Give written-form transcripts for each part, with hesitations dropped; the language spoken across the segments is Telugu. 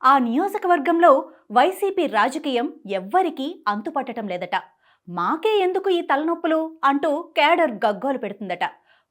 ఆ నియోజకవర్గంలో వైసీపీ రాజకీయం ఎవ్వరికీ అంతుపట్టడం లేదట. మాకే ఎందుకు ఈ తలనొప్పులు అంటూ కేడర్ గగ్గోలు పెడుతుందట.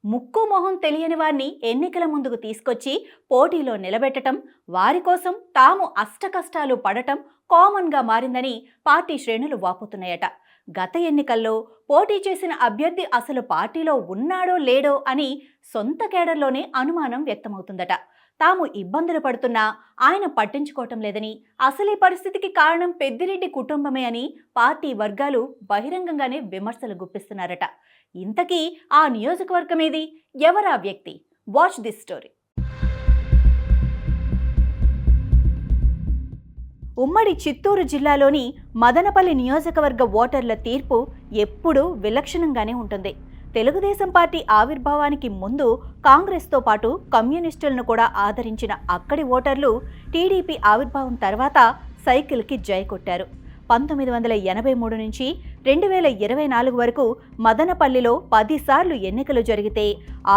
ముక్కు మొహం తెలియని వారిని ఎన్నికల ముందుకు తీసుకొచ్చి పోటీలో నిలబెట్టడం, వారి కోసం తాము అష్టకష్టాలు పడటం కామన్గా మారిందని పార్టీ శ్రేణులు వాపోతున్నాయట. గత ఎన్నికల్లో పోటీ చేసిన అభ్యర్థి అసలు పార్టీలో ఉన్నాడో లేడో అని సొంత కేడర్లోనే అనుమానం వ్యక్తమవుతుందట. తాము ఇబ్బందులు పడుతున్నా ఆయన పట్టించుకోవటం లేదని, అసలీ పరిస్థితికి కారణం పెద్దిరెడ్డి కుటుంబమే అని పార్టీ వర్గాలు బహిరంగంగానే విమర్శలు గుప్పిస్తున్నారట. ఇంతకీ ఆ నియోజకవర్గమేది? ఎవరా వ్యక్తి? Watch this story. ఉమ్మడి చిత్తూరు జిల్లాలోని మదనపల్లి నియోజకవర్గ ఓటర్ల తీర్పు ఎప్పుడూ విలక్షణంగానే ఉంటుంది. తెలుగుదేశం పార్టీ ఆవిర్భావానికి ముందు కాంగ్రెస్తో పాటు కమ్యూనిస్టులను కూడా ఆదరించిన అక్కడి ఓటర్లు టీడీపీ ఆవిర్భావం తర్వాత సైకిల్కి జై కొట్టారు. 1983 నుంచి 2024 వరకు మదనపల్లిలో 10 సార్లు ఎన్నికలు జరిగితే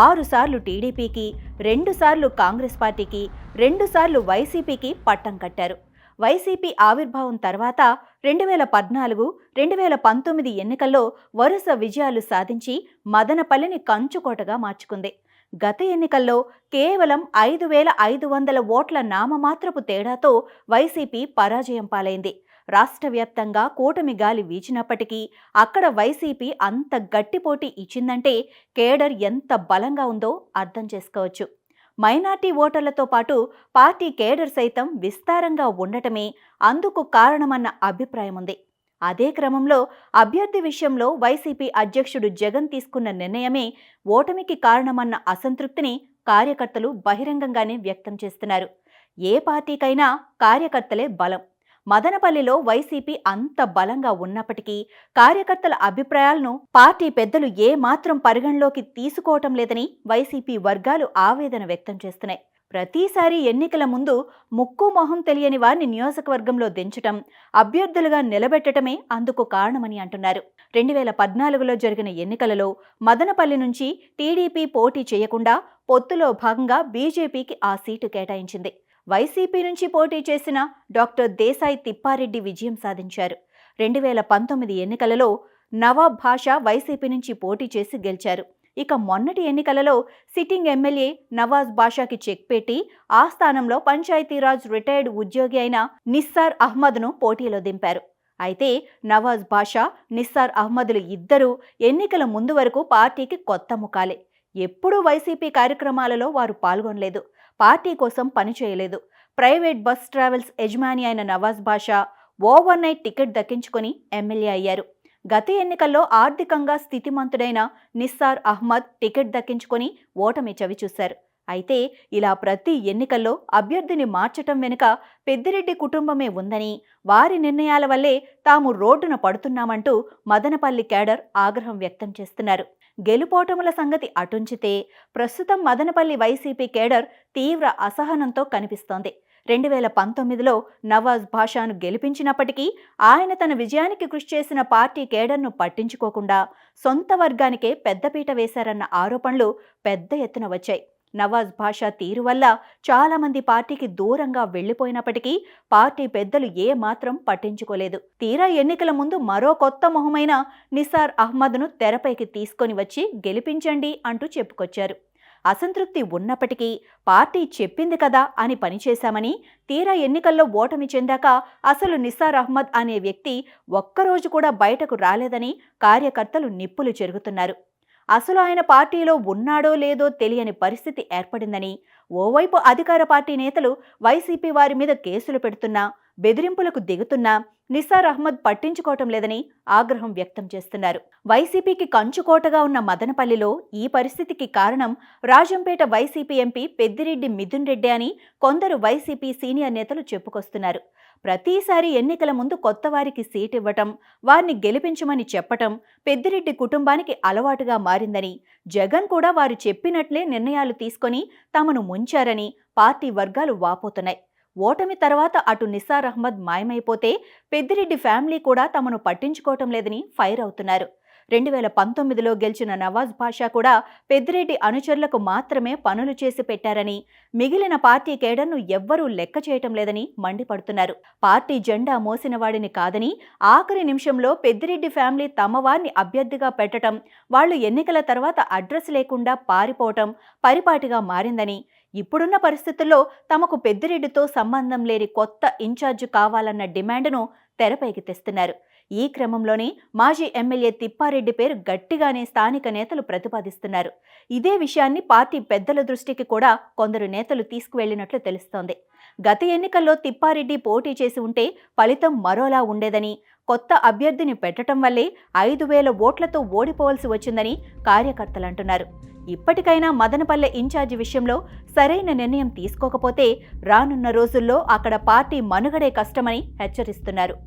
6 సార్లు టీడీపీకి, 2 సార్లు కాంగ్రెస్ పార్టీకి, 2 సార్లు వైసీపీకి పట్టం కట్టారు. వైసీపీ ఆవిర్భావం తర్వాత 2014, 2019 ఎన్నికల్లో వరుస విజయాలు సాధించి మదనపల్లిని కంచుకోటగా మార్చుకుంది. గత ఎన్నికల్లో కేవలం 5,500 ఓట్ల నామమాత్రపు తేడాతో వైసీపీ పరాజయం పాలైంది. రాష్ట్ర వ్యాప్తంగా కూటమి గాలి వీచినప్పటికీ అక్కడ వైసీపీ అంత గట్టి పోటీ ఇచ్చిందంటే కేడర్ ఎంత బలంగా ఉందో అర్థం చేసుకోవచ్చు. మైనార్టీ ఓటర్లతో పాటు పార్టీ కేడర్ సైతం విస్తారంగా ఉండటమే అందుకు కారణమన్న అభిప్రాయం ఉంది. అదే క్రమంలో అభ్యర్థి విషయంలో వైసీపీ అధ్యక్షుడు జగన్ తీసుకున్న నిర్ణయమే ఓటమికి కారణమన్న అసంతృప్తిని కార్యకర్తలు బహిరంగంగానే వ్యక్తం చేస్తున్నారు. ఏ పార్టీకైనా కార్యకర్తలే బలం. మదనపల్లిలో వైసీపీ అంత బలంగా ఉన్నప్పటికీ కార్యకర్తల అభిప్రాయాలను పార్టీ పెద్దలు ఏ మాత్రం పరిగణలోకి తీసుకోవటం లేదని వైసీపీ వర్గాలు ఆవేదన వ్యక్తం చేస్తున్నాయి. ప్రతిసారి ఎన్నికల ముందు ముక్కు మొహం తెలియని వారిని నియోజకవర్గంలో దించటం, అభ్యర్థులుగా నిలబెట్టడమే అందుకు కారణమని అంటున్నారు. 2014లో జరిగిన ఎన్నికలలో మదనపల్లి నుంచి టీడీపీ పోటీ చేయకుండా పొత్తులో భాగంగా బీజేపీకి ఆ సీటు కేటాయించింది. వైసీపీ నుంచి పోటీ చేసిన డాక్టర్ దేశాయ్ తిప్పారెడ్డి విజయం సాధించారు. 2019 ఎన్నికలలో నవాబ్ భాషా వైసీపీ నుంచి పోటీ చేసి గెలిచారు. ఇక మొన్నటి ఎన్నికలలో సిట్టింగ్ ఎమ్మెల్యే నవాజ్ బాషాకి చెక్ పెట్టి ఆ స్థానంలో పంచాయతీరాజ్ రిటైర్డ్ ఉద్యోగి అయిన నిస్సార్ అహ్మద్ను పోటీలో దింపారు. అయితే నవాజ్ బాషా, నిస్సార్ అహ్మద్లు ఇద్దరూ ఎన్నికల ముందు వరకు పార్టీకి కొత్త ముఖాలే. ఎప్పుడూ వైసీపీ కార్యక్రమాలలో వారు పాల్గొనలేదు, పార్టీ కోసం పనిచేయలేదు. ప్రైవేట్ బస్ ట్రావెల్స్ యజమాని అయిన నవాజ్ బాషా ఓవర్ నైట్ టికెట్ దక్కించుకొని ఎమ్మెల్యే అయ్యారు. గత ఎన్నికల్లో ఆర్థికంగా స్థితిమంతుడైన నిస్సార్ అహ్మద్ టికెట్ దక్కించుకొని ఓటమి చవిచూశారు. అయితే ఇలా ప్రతి ఎన్నికల్లో అభ్యర్థిని మార్చటం వెనుక పెద్దిరెడ్డి కుటుంబమే ఉందని, వారి నిర్ణయాల వల్లే తాము రోడ్డున పడుతున్నామంటూ మదనపల్లి కేడర్ ఆగ్రహం వ్యక్తం చేస్తున్నారు. గెలుపోటముల సంగతి అటుంచితే ప్రస్తుతం మదనపల్లి వైసీపీ కేడర్ తీవ్ర అసహనంతో కనిపిస్తోంది. 2019లో నవాజ్ బాషాను గెలిపించినప్పటికీ ఆయన తన విజయానికి కృషి చేసిన పార్టీ కేడర్ను పట్టించుకోకుండా సొంత వర్గానికే పెద్దపీట వేశారన్న ఆరోపణలు పెద్ద ఎత్తున వచ్చాయి. నవాజ్ బాషా తీరు వల్ల చాలామంది పార్టీకి దూరంగా వెళ్లిపోయినప్పటికీ పార్టీ పెద్దలు ఏ మాత్రం పట్టించుకోలేదు. తీరా ఎన్నికల ముందు మరో కొత్త మొహమైన నిస్సార్ అహ్మద్ను తెరపైకి తీసుకొని వచ్చి గెలిపించండి అంటూ చెప్పుకొచ్చారు. అసంతృప్తి ఉన్నప్పటికీ పార్టీ చెప్పింది కదా అని పనిచేశామని, తీరా ఎన్నికల్లో ఓటమి చెందాక అసలు నిస్సార్ అహ్మద్ అనే వ్యక్తి ఒక్కరోజు కూడా బయటకు రాలేదని కార్యకర్తలు నిప్పులు చెరుగుతున్నారు. అసలు ఆయన పార్టీలో ఉన్నాడో లేదో తెలియని పరిస్థితి ఏర్పడిందని, ఓవైపు అధికార పార్టీ నేతలు వైసీపీ వారి మీద కేసులు పెడుతున్నా, బెదిరింపులకు దిగుతున్నా నిస్సార్ అహ్మద్ పట్టించుకోవటం లేదని ఆగ్రహం వ్యక్తం చేస్తున్నారు. వైసీపీకి కంచుకోటగా ఉన్న మదనపల్లిలో ఈ పరిస్థితికి కారణం రాజంపేట వైసీపీ ఎంపీ పెద్దిరెడ్డి మిథున్ రెడ్డి అని కొందరు వైసీపీ సీనియర్ నేతలు చెప్పుకొస్తున్నారు. ప్రతిసారి ఎన్నికల ముందు కొత్త వారికి సీట్ ఇవ్వటం, వారిని గెలిపించమని చెప్పటం పెద్దిరెడ్డి కుటుంబానికి అలవాటుగా మారిందని, జగన్ కూడా వారు చెప్పినట్లే నిర్ణయాలు తీసుకొని తమను ముంచారని పార్టీ వర్గాలు వాపోతున్నాయి. ఓటమి తర్వాత అటు నిస్సార్ అహ్మద్ మాయమైపోతే పెద్దిరెడ్డి ఫ్యామిలీ కూడా తమను పట్టించుకోవటం లేదని ఫైర్ అవుతున్నారు. 2019లో గెలిచిన నవాజ్ పాషా కూడా పెద్దిరెడ్డి అనుచరులకు మాత్రమే పనులు చేసి పెట్టారని, మిగిలిన పార్టీ కేడర్ను ఎవ్వరూ లెక్క చేయటం లేదని మండిపడుతున్నారు. పార్టీ జెండా మోసిన వాడిని కాదని, ఆఖరి నిమిషంలో పెద్దిరెడ్డి ఫ్యామిలీ తమ వారిని అభ్యర్థిగా పెట్టడం, వాళ్లు ఎన్నికల తర్వాత అడ్రస్ లేకుండా పారిపోవటం పరిపాటిగా మారిందని, ఇప్పుడున్న పరిస్థితుల్లో తమకు పెద్దిరెడ్డితో సంబంధం లేని కొత్త ఇన్ఛార్జి కావాలన్న డిమాండ్ను తెరపైకి తెస్తున్నారు. ఈ క్రమంలోనే మాజీ ఎమ్మెల్యే తిప్పారెడ్డి పేరు గట్టిగానే స్థానిక నేతలు ప్రతిపాదిస్తున్నారు. ఇదే విషయాన్ని పార్టీ పెద్దల దృష్టికి కూడా కొందరు నేతలు తీసుకువెళ్లినట్లు తెలుస్తోంది. గత ఎన్నికల్లో తిప్పారెడ్డి పోటీ చేసి ఉంటే ఫలితం మరోలా ఉండేదని, కొత్త అభ్యర్థిని పెట్టడం వల్లే 5,000 ఓట్లతో ఓడిపోవాల్సి వచ్చిందని కార్యకర్తలు అంటున్నారు. ఇప్పటికైనా మదనపల్లె ఇన్ఛార్జి విషయంలో సరైన నిర్ణయం తీసుకోకపోతే రానున్న రోజుల్లో అక్కడ పార్టీ మనుగడే కష్టమని హెచ్చరిస్తున్నారు.